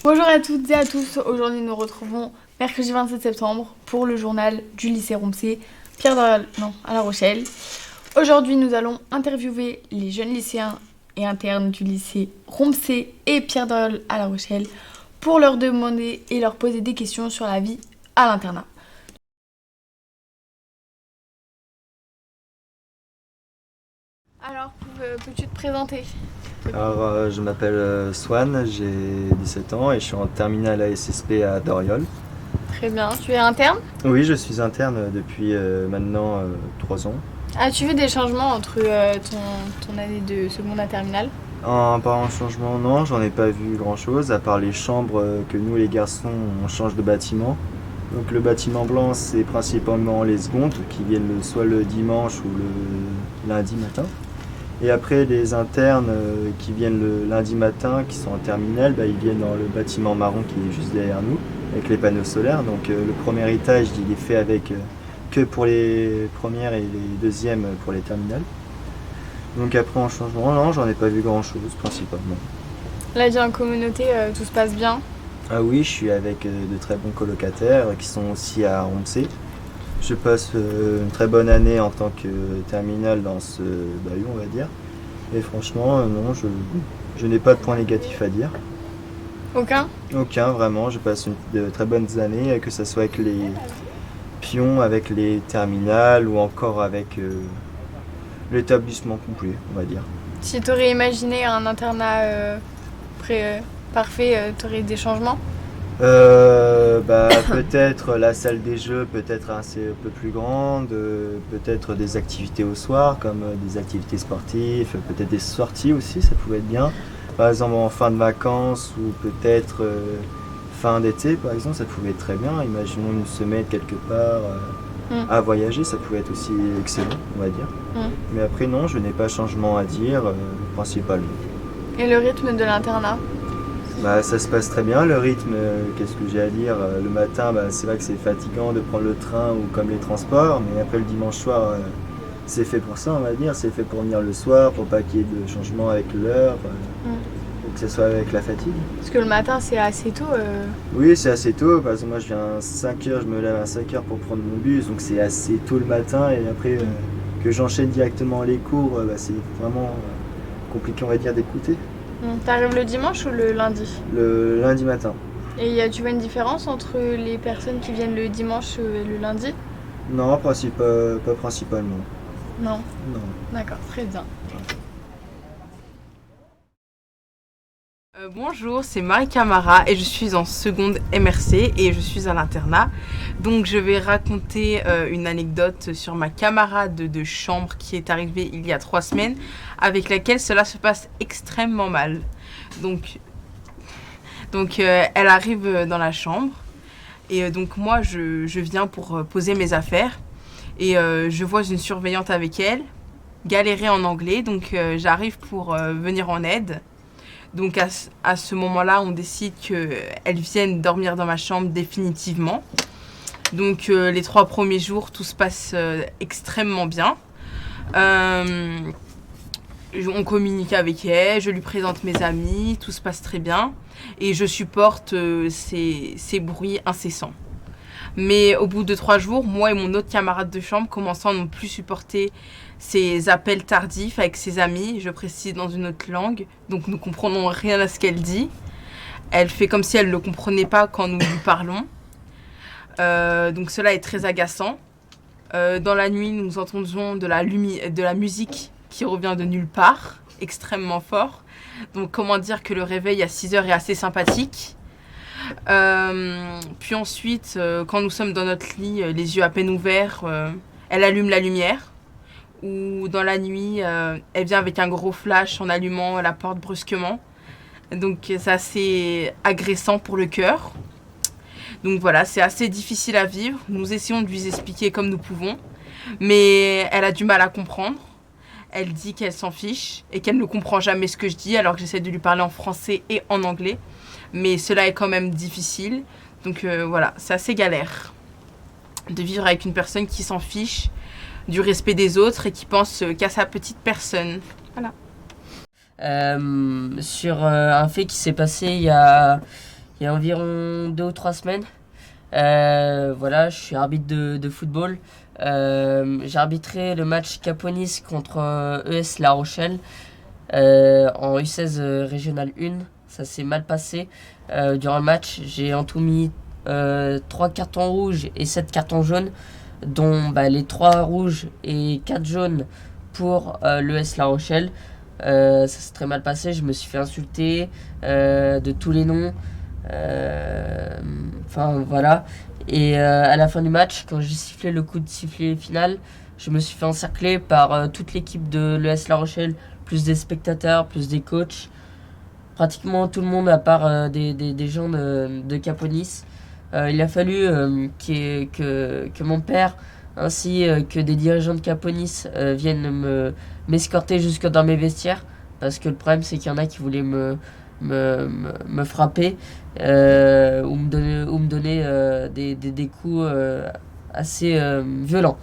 Bonjour à toutes et à tous, aujourd'hui nous retrouvons mercredi 27 septembre pour le journal du lycée Romsey, à La Rochelle. Aujourd'hui nous allons interviewer les jeunes lycéens et internes du lycée Romsey et Pierre Doyle à La Rochelle pour leur demander et leur poser des questions sur la vie à l'internat. Alors, peux-tu te présenter? Je m'appelle Swan, j'ai 17 ans et je suis en terminale ASSP à Doriol. Très bien, tu es interne? Oui, je suis interne depuis maintenant 3 ans. As-tu vu des changements entre ton année de seconde à terminale? Par un changement, non, j'en ai pas vu grand chose, à part les chambres que nous les garçons on change de bâtiment. Donc le bâtiment blanc, c'est principalement les secondes qui viennent soit le dimanche ou le lundi matin. Et après, les internes qui viennent le lundi matin, qui sont en terminale, ils viennent dans le bâtiment marron qui est juste derrière nous, avec les panneaux solaires. Donc le premier étage, il est fait avec que pour les premières et les deuxièmes pour les terminales. Donc après, en changement, non, j'en ai pas vu grand-chose, principalement. La vie en communauté, tout se passe bien? Ah oui, je suis avec de très bons colocataires qui sont aussi à Romsey. Je passe une très bonne année en tant que terminale dans ce bahut, on va dire. Et franchement, non, je n'ai pas de points négatifs à dire. Aucun? Aucun, vraiment. Je passe de très bonnes années, que ce soit avec les pions, avec les terminales ou encore avec l'établissement complet, on va dire. Si tu aurais imaginé un internat parfait, tu aurais des changements? Peut-être la salle des jeux peut-être un peu plus grande, peut-être des activités au soir comme des activités sportives, peut-être des sorties aussi, ça pouvait être bien. Par exemple en fin de vacances ou peut-être fin d'été par exemple, ça pouvait être très bien. Imaginons une semaine quelque part à voyager, ça pouvait être aussi excellent, on va dire. Mais après non, je n'ai pas changement à dire, principalement. Et le rythme de l'internat? Ça se passe très bien, le rythme, qu'est-ce que j'ai à dire? Le matin, c'est vrai que c'est fatigant de prendre le train ou comme les transports, mais après le dimanche soir, c'est fait pour ça, on va dire. C'est fait pour venir le soir, pour pas qu'il y ait de changement avec l'heure, ou que ce soit avec la fatigue. Parce que le matin, c'est assez tôt. Oui, c'est assez tôt, parce que moi je viens à 5h, je me lève à 5h pour prendre mon bus, donc c'est assez tôt le matin, et après que j'enchaîne directement les cours, c'est vraiment compliqué, on va dire, d'écouter. T'arrives le dimanche ou le lundi? Le lundi matin. Et tu vois une différence entre les personnes qui viennent le dimanche et le lundi? Non, pas principalement. Non. Non. D'accord, très bien. Bonjour, c'est Marie Camara et je suis en seconde MRC et je suis à l'internat. Donc je vais raconter une anecdote sur ma camarade de chambre qui est arrivée il y a 3 semaines, avec laquelle cela se passe extrêmement mal. Donc elle arrive dans la chambre et donc moi je viens pour poser mes affaires et je vois une surveillante avec elle galérer en anglais, donc j'arrive pour venir en aide. Donc à ce moment-là, on décide qu'elle vienne dormir dans ma chambre définitivement. Donc les 3 premiers jours, tout se passe extrêmement bien. On communique avec elle, je lui présente mes amis, tout se passe très bien. Et je supporte ces bruits incessants. Mais au bout de 3 jours, moi et mon autre camarade de chambre commençons à ne plus supporter ces appels tardifs avec ses amis, je précise dans une autre langue, donc nous comprenons rien à ce qu'elle dit. Elle fait comme si elle ne le comprenait pas quand nous lui parlons. Donc cela est très agaçant. Dans la nuit, nous entendons de la musique qui revient de nulle part, extrêmement fort. Donc comment dire que le réveil à 6h est assez sympathique. Puis ensuite, quand nous sommes dans notre lit, les yeux à peine ouverts, elle allume la lumière. Ou dans la nuit, elle vient avec un gros flash en allumant la porte brusquement. Donc c'est assez agressant pour le cœur. Donc voilà, c'est assez difficile à vivre. Nous essayons de lui expliquer comme nous pouvons. Mais elle a du mal à comprendre. Elle dit qu'elle s'en fiche et qu'elle ne comprend jamais ce que je dis alors que j'essaie de lui parler en français et en anglais. Mais cela est quand même difficile. Donc voilà, c'est assez galère de vivre avec une personne qui s'en fiche du respect des autres et qui pense qu'à sa petite personne. Voilà. sur un fait qui s'est passé il y a environ 2 ou 3 semaines. Voilà, je suis arbitre de football. J'ai arbitré le match Caponis contre ES La Rochelle en U16 Régional 1. Ça s'est mal passé. Durant le match, j'ai en tout mis 3 cartons rouges et 7 cartons jaunes, dont les 3 rouges et 4 jaunes pour l'ES La Rochelle. Ça s'est très mal passé, je me suis fait insulter de tous les noms. Enfin voilà. Et à la fin du match, quand j'ai sifflé le coup de sifflet final, je me suis fait encercler par toute l'équipe de l'ES La Rochelle, plus des spectateurs, plus des coachs. Pratiquement tout le monde à part des gens de Caponis. Il a fallu que mon père ainsi que des dirigeants de Caponis viennent m'escorter jusque dans mes vestiaires, parce que le problème c'est qu'il y en a qui voulaient me frapper ou me donner des coups assez violents.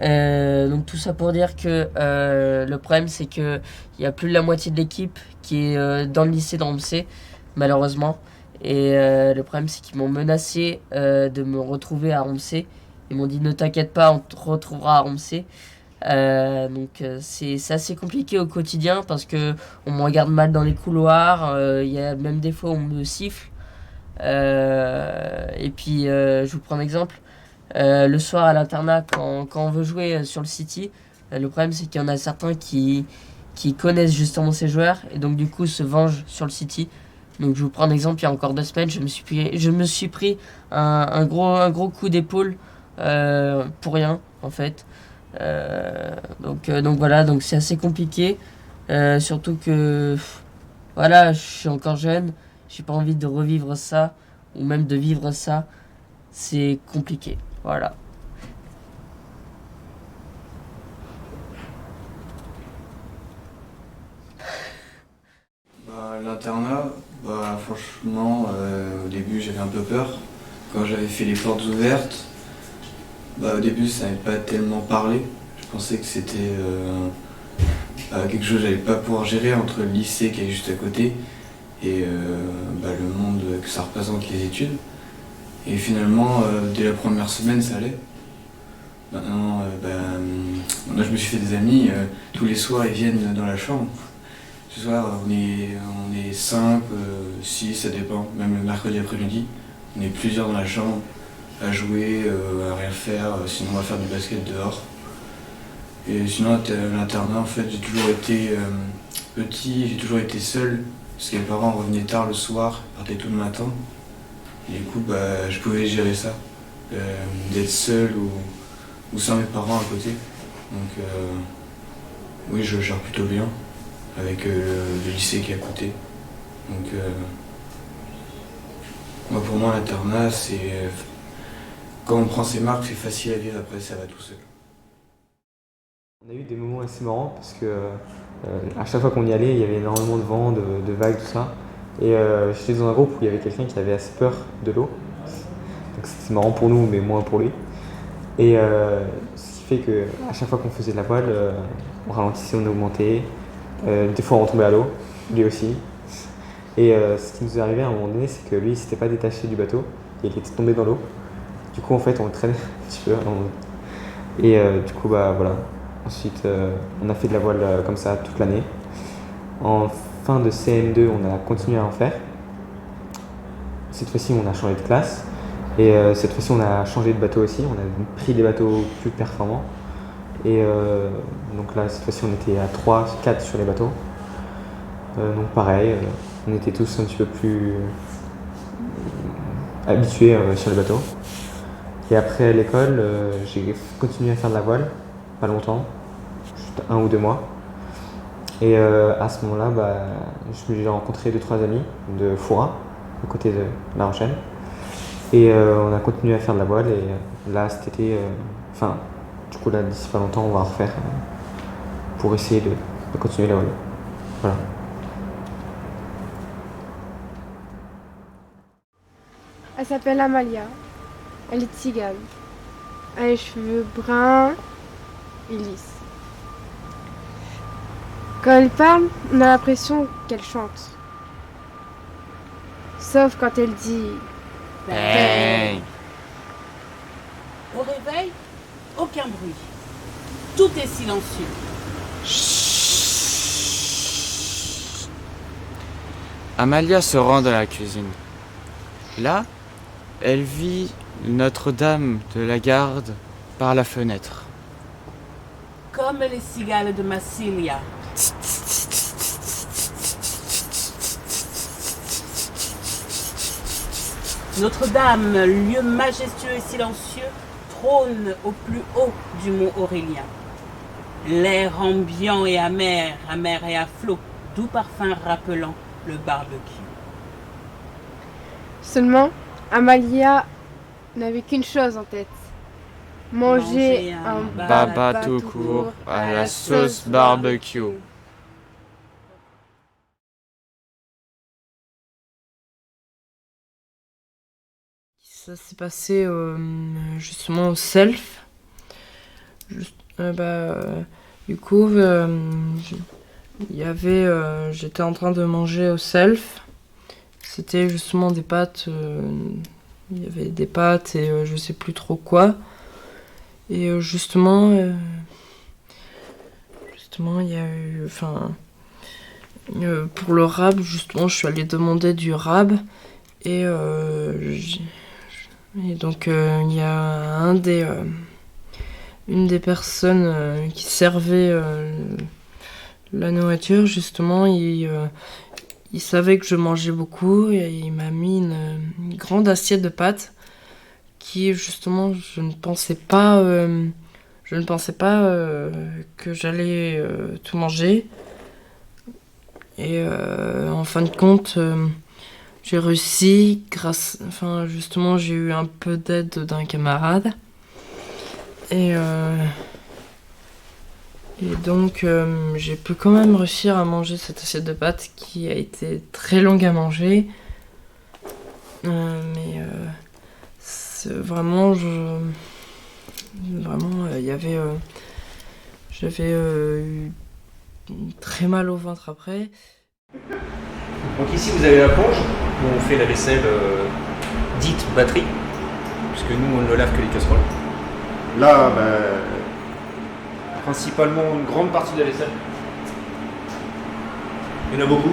Donc tout ça pour dire que le problème c'est que il y a plus de la moitié de l'équipe qui est dans le lycée de Romsey, malheureusement. Et le problème c'est qu'ils m'ont menacé de me retrouver à Romsey. Ils m'ont dit ne t'inquiète pas, on te retrouvera à Romsey. Donc c'est assez compliqué au quotidien, parce que on me regarde mal dans les couloirs, il y a même des fois où on me siffle. Et puis je vous prends un exemple. Le soir à l'internat, quand on veut jouer sur le City, le problème c'est qu'il y en a certains qui connaissent justement ces joueurs et donc du coup se vengent sur le City. Donc je vous prends un exemple, il y a encore 2 semaines, je me suis pris un gros coup d'épaule pour rien en fait. Donc voilà, donc c'est assez compliqué. Surtout que voilà, je suis encore jeune, j'ai pas envie de revivre ça ou même de vivre ça. C'est compliqué, voilà. L'internat, franchement, au début j'avais un peu peur. Quand j'avais fait les portes ouvertes, au début ça n'avait pas tellement parlé. Je pensais que c'était quelque chose que j'allais pas pouvoir gérer entre le lycée qui est juste à côté et le monde que ça représente, les études. Et finalement, dès la première semaine, ça allait. Maintenant, je me suis fait des amis. Tous les soirs, ils viennent dans la chambre. Ce soir, on est 5, 6, ça dépend. Même le mercredi après-midi, on est plusieurs dans la chambre à jouer, à rien faire. Sinon, on va faire du basket dehors. Et sinon, l'internat, en fait, j'ai toujours été petit, j'ai toujours été seul. Parce que mes parents revenaient tard le soir, partaient tout le matin. Et du coup, je pouvais gérer ça, d'être seul ou sans mes parents à côté. Donc oui, je gère plutôt bien avec le lycée qui est à côté. Donc pour moi, l'internat, c'est quand on prend ses marques, c'est facile à vivre, après ça va tout seul. On a eu des moments assez marrants parce que à chaque fois qu'on y allait, il y avait énormément de vent, de vagues, tout ça. Et j'étais dans un groupe où il y avait quelqu'un qui avait assez peur de l'eau. Donc c'était marrant pour nous, mais moins pour lui. Et ce qui fait qu'à chaque fois qu'on faisait de la voile, on ralentissait, on augmentait. Des fois on tombait à l'eau, lui aussi. Et ce qui nous est arrivé à un moment donné, c'est que lui il s'était pas détaché du bateau et il était tombé dans l'eau. Du coup en fait on le traînait un petit peu. Et du coup voilà. Ensuite on a fait de la voile comme ça toute l'année. En fin de CM2 on a continué à en faire. Cette fois-ci on a changé de classe. Et cette fois-ci on a changé de bateau aussi. On a pris des bateaux plus performants. Et donc là cette fois-ci on était à 3, 4 sur les bateaux. Donc pareil, on était tous un petit peu plus habitués sur les bateaux. Et après l'école, j'ai continué à faire de la voile, pas longtemps, juste 1 ou 2 mois. Et à ce moment-là, j'ai rencontré 2-3 amis de Foura, à côté de La Rochelle. Et on a continué à faire de la voile. Et là cet été, du coup là d'ici pas longtemps, on va refaire pour essayer de continuer la voile. Voilà. Elle s'appelle Amalia. Elle est tzigane. Elle a les cheveux bruns et lisses. Quand elle parle, on a l'impression qu'elle chante. Sauf quand elle dit Bang. Au réveil, aucun bruit. Tout est silencieux. Amalia se rend dans la cuisine. Là, elle vit Notre-Dame de la Garde par la fenêtre. Comme les cigales de Massilia. Notre-Dame, lieu majestueux et silencieux, trône au plus haut du mont Aurélien. L'air ambiant et amer, amer et à flot, doux parfum rappelant le barbecue. Seulement, Amalia n'avait qu'une chose en tête. Manger un Baba tout court à la sauce barbecue. Ça s'est passé justement au self. Du coup, j'étais en train de manger au self. C'était justement des pâtes. Il y avait des pâtes et je sais plus trop quoi. Et justement, il y a eu. Pour le rab, justement, je suis allée demander du rab. Et donc, il y a une des personnes qui servait la nourriture, justement, il savait que je mangeais beaucoup et il m'a mis une grande assiette de pâtes qui, justement, je ne pensais pas que j'allais tout manger. Et en fin de compte, j'ai réussi justement, j'ai eu un peu d'aide d'un camarade. Et donc, j'ai pu quand même réussir à manger cette assiette de pâtes qui a été très longue à manger. C'est vraiment, j'avais eu très mal au ventre après. Donc ici vous avez la plonge où on fait la vaisselle dite batterie, puisque nous on ne lave que les casseroles. Là, principalement une grande partie de la vaisselle. Il y en a beaucoup.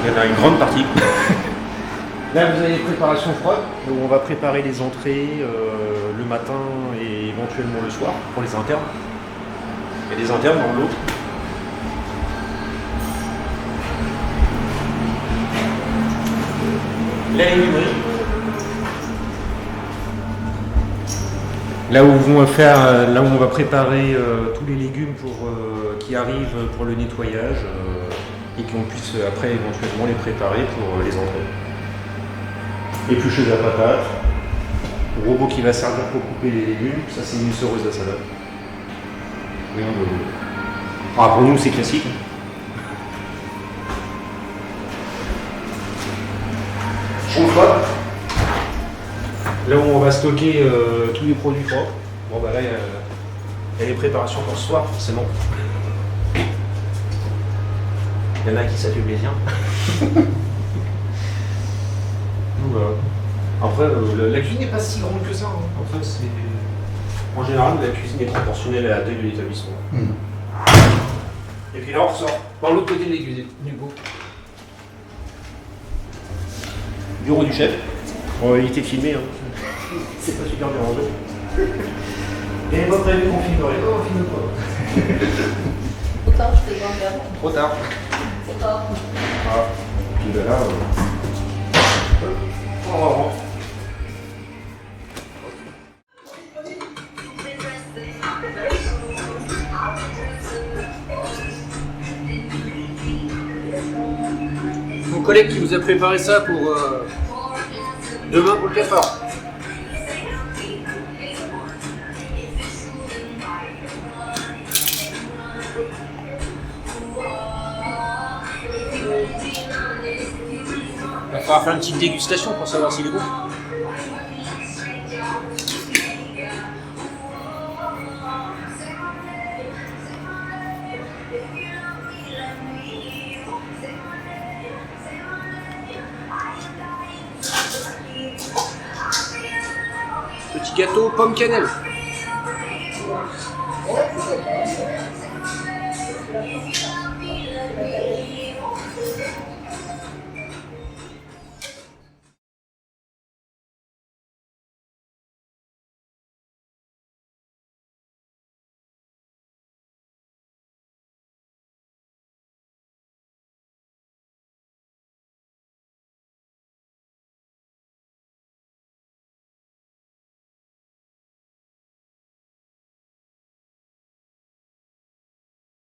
Il y en a une grande partie. Là vous avez les préparations froides, où on va préparer les entrées le matin et éventuellement le soir pour les internes. Il y a des internes dans l'eau. La légumerie. Là où on va préparer tous les légumes qui arrivent pour le nettoyage et qu'on puisse après éventuellement les préparer pour les entrées. Éplucheuse à patates, le robot qui va servir pour couper les légumes, ça c'est une sereuse à salade. Rien de... pour nous c'est classique. Chauffe-froid. Là où on va stocker tous les produits propres. Bon bah là il y a les préparations pour ce soir forcément. Il y en a qui s'allument les liens. Voilà. Après la cuisine n'est pas si grande que ça. Hein. En fait c'est... En général la cuisine est proportionnelle à la taille de l'établissement. Et puis là on ressort par l'autre côté de la cuisine, du coup. Bureau du chef. Bon, il était filmé, hein. C'est pas super bien rangé. Et pas prévu qu'on filmerait. Non, on filme pas. Trop tard, je t'ai pas regardé. Trop tard. Trop tard. Voilà. Puis ben là, on va voir. Mon collègue qui vous a préparé ça pour demain pour le 4 heures. Il va falloir faire une petite dégustation pour savoir s'il est bon. Petit gâteau pomme cannelle.